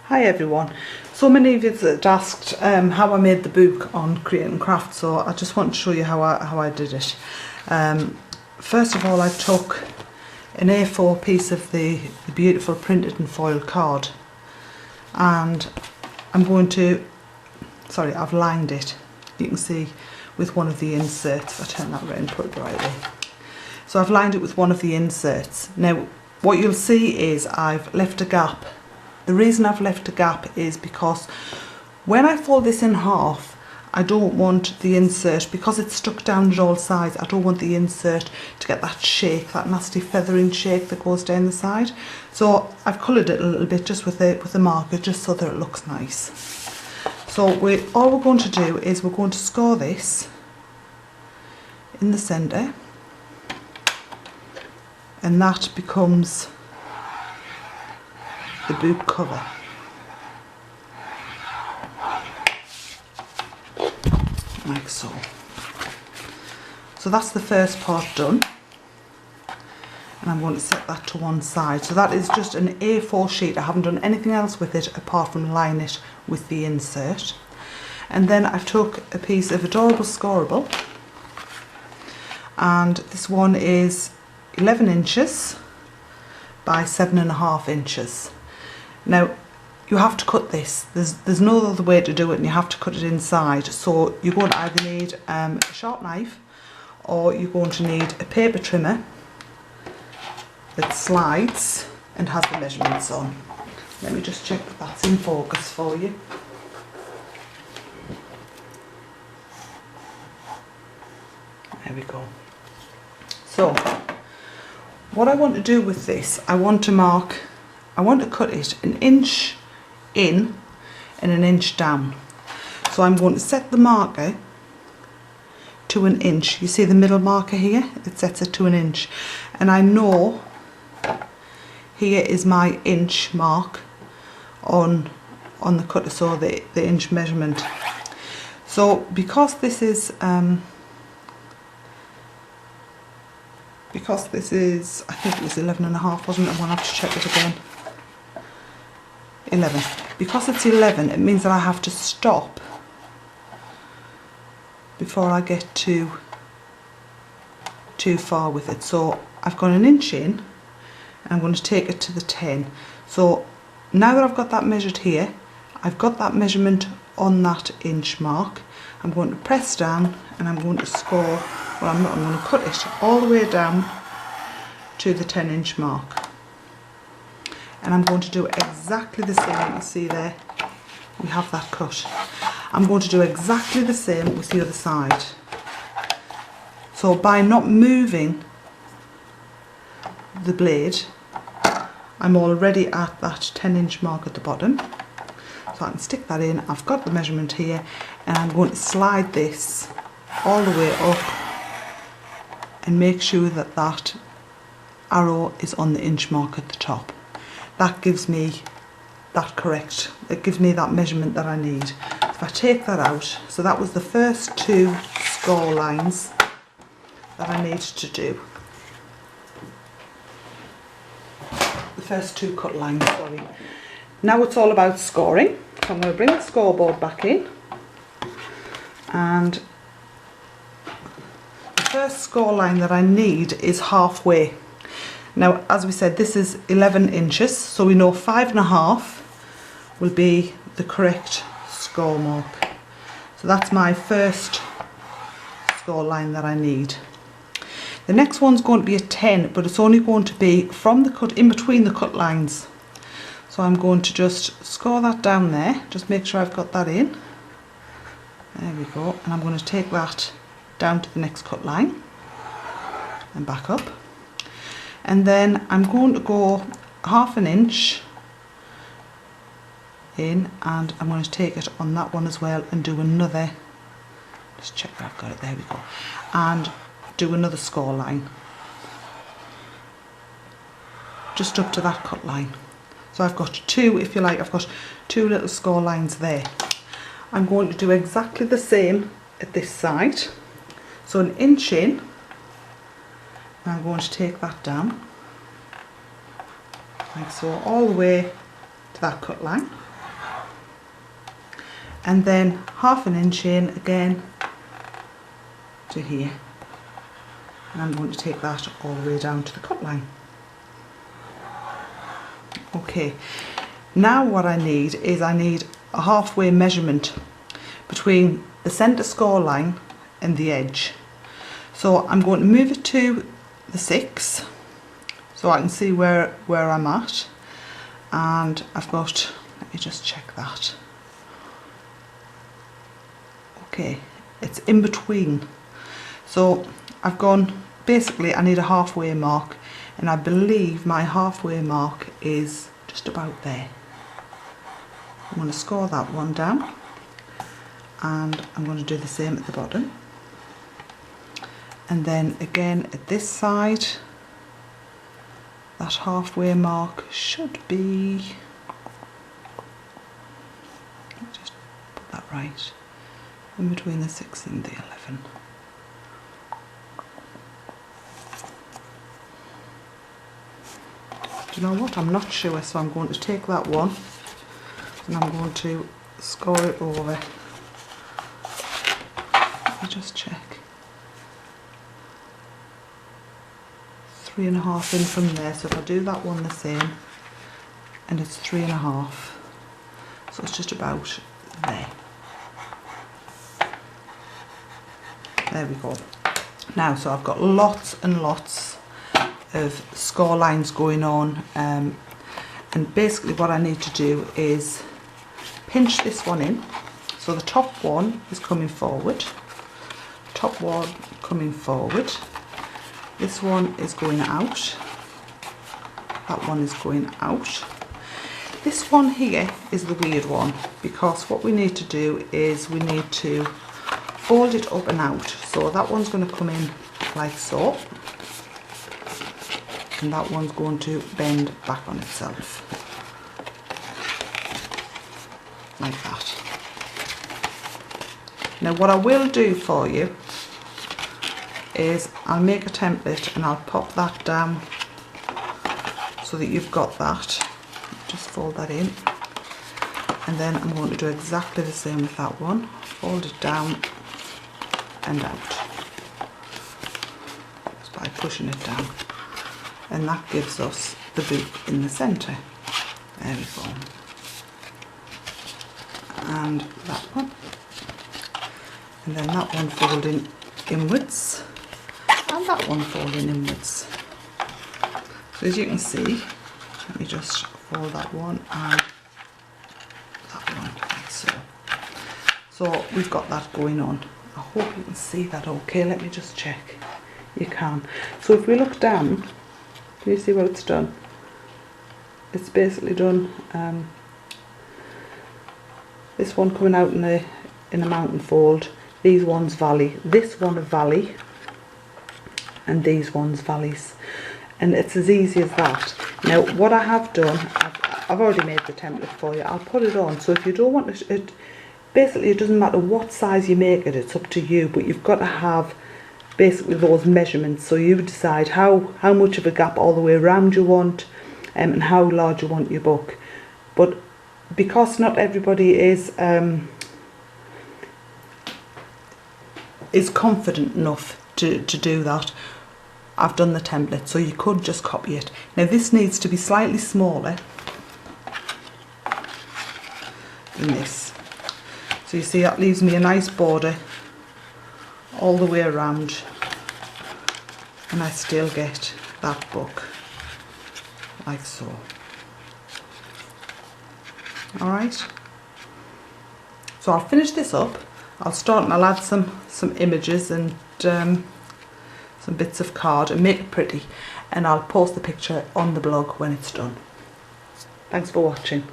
Hi everyone. So many of you had asked how I made the book on creating craft, so I just want to show you how I did it. First of all, I took an A4 piece of the beautiful printed and foiled card, and I've lined it, you can see, with one of the inserts. If I turn that around and put it the right way. So I've lined it with one of the inserts. Now what you'll see is I've left a gap. The reason I've left a gap is because when I fold this in half, I don't want the insert, because it's stuck down at all sides, I don't want the insert to get that shake, that nasty feathering shake that goes down the side. So I've coloured it a little bit just with a marker, just so that it looks nice. So all we're going to do is we're going to score this in the centre, and that becomes the book cover. Like so. So that's the first part done, and I'm going to set that to one side. So that is just an A4 sheet. I haven't done anything else with it apart from line it with the insert. And then I took a piece of adorable scoreable, and this one is 11 inches by 7.5 inches. Now you have to cut this, there's no other way to do it, and you have to cut it inside. So you're going to either need a sharp knife, or you're going to need a paper trimmer that slides and has the measurements on. Let me just check that that's in focus for you. There we go. So what I want to do with this, I want to cut it 1 inch in and 1 inch down. So I'm going to set the marker to 1 inch. You see the middle marker here? It sets it to 1 inch. And I know here is my inch mark on the cutter, so the inch measurement. So because this is I think it was 11.5, wasn't it? I'm going to have to check it again. 11. Because it's 11, it means that I have to stop before I get too far with it. So I've got 1 inch in, and I'm going to take it to the 10. So now that I've got that measured here, I've got that measurement on that inch mark. I'm going to press down, and I'm going to score. Well, I'm going to cut it all the way down to the 10 inch mark. And I'm going to do exactly the same. You see there, we have that cut. I'm going to do exactly the same with the other side. So by not moving the blade, I'm already at that 10 inch mark at the bottom. So I can stick that in. I've got the measurement here, and I'm going to slide this all the way up and make sure that that arrow is on the inch mark at the top. That gives me that correct, it gives me that measurement that I need. If I take that out, so that was the first 2 score lines that I needed to do. The first 2 cut lines, sorry. Now it's all about scoring. So I'm going to bring the scoreboard back in, and the first score line that I need is halfway. Now, as we said, this is 11 inches, so we know 5.5 will be the correct score mark. So that's my first score line that I need. The next one's going to be a 10, but it's only going to be from the cut, in between the cut lines. So I'm going to just score that down there, just make sure I've got that in. There we go, and I'm going to take that down to the next cut line and back up. And then I'm going to go 1/2 inch in, and I'm going to take it on that one as well and do another, just check that I've got it, there we go, and do another score line just up to that cut line. So I've got 2, if you like, I've got 2 little score lines there. I'm going to do exactly the same at this side. So 1 inch in, and I'm going to take that down like so, all the way to that cut line. and then 1/2 inch in again to here, and I'm going to take that all the way down to the cut line. Okay, now what I need is I need a halfway measurement between the centre score line and the edge. So I'm going to move it to the 6 so I can see where I'm at, and I've got, let me just check that. Okay, it's in between. So I've gone, basically I need a halfway mark, and I believe my halfway mark is just about there. I'm going to score that one down, and I'm going to do the same at the bottom. And then again at this side, that halfway mark should be, let me just put that right, in between the 6 and the 11. Do you know what? I'm not sure, so I'm going to take that one and I'm going to score it over. Let me just check. 3.5 in from there, so if I do that one the same, and it's 3.5, so it's just about there. There we go. Now, so I've got lots and lots of score lines going on, and basically what I need to do is pinch this one in, so the top one is coming forward, top one coming forward, this one is going out, that one is going out. This one here is the weird one, because what we need to do is we need to fold it up and out. So that one's going to come in like so, and that one's going to bend back on itself like that. Now what I will do for you is I'll make a template and I'll pop that down so that you've got that. Just fold that in, and then I'm going to do exactly the same with that one. Fold it down and out just by pushing it down, and that gives us the book in the centre. There we go. And that one, and then that one folding inwards, and that one folding inwards. So as you can see, let me just fold that one and that one like so. So we've got that going on. I hope you can see that okay. Let me just check. You can. So if we look down, can you see what it's done? It's basically done this one coming out in a mountain fold, these ones valley, this one a valley, and these ones valleys, and it's as easy as that. Now what I have done, I've already made the template for you. I'll put it on, so if you don't want it, basically it doesn't matter what size you make it, it's up to you, but you've got to have basically those measurements, so you decide how much of a gap all the way around you want, and how large you want your book. But because not everybody is confident enough to do that, I've done the template, so you could just copy it. Now this needs to be slightly smaller than this, so you see that leaves me a nice border all the way around, and I still get that book like so. Alright, so I'll finish this up. I'll start and I'll add some images and some bits of card and make it pretty, and I'll post the picture on the blog when it's done. Thanks for watching.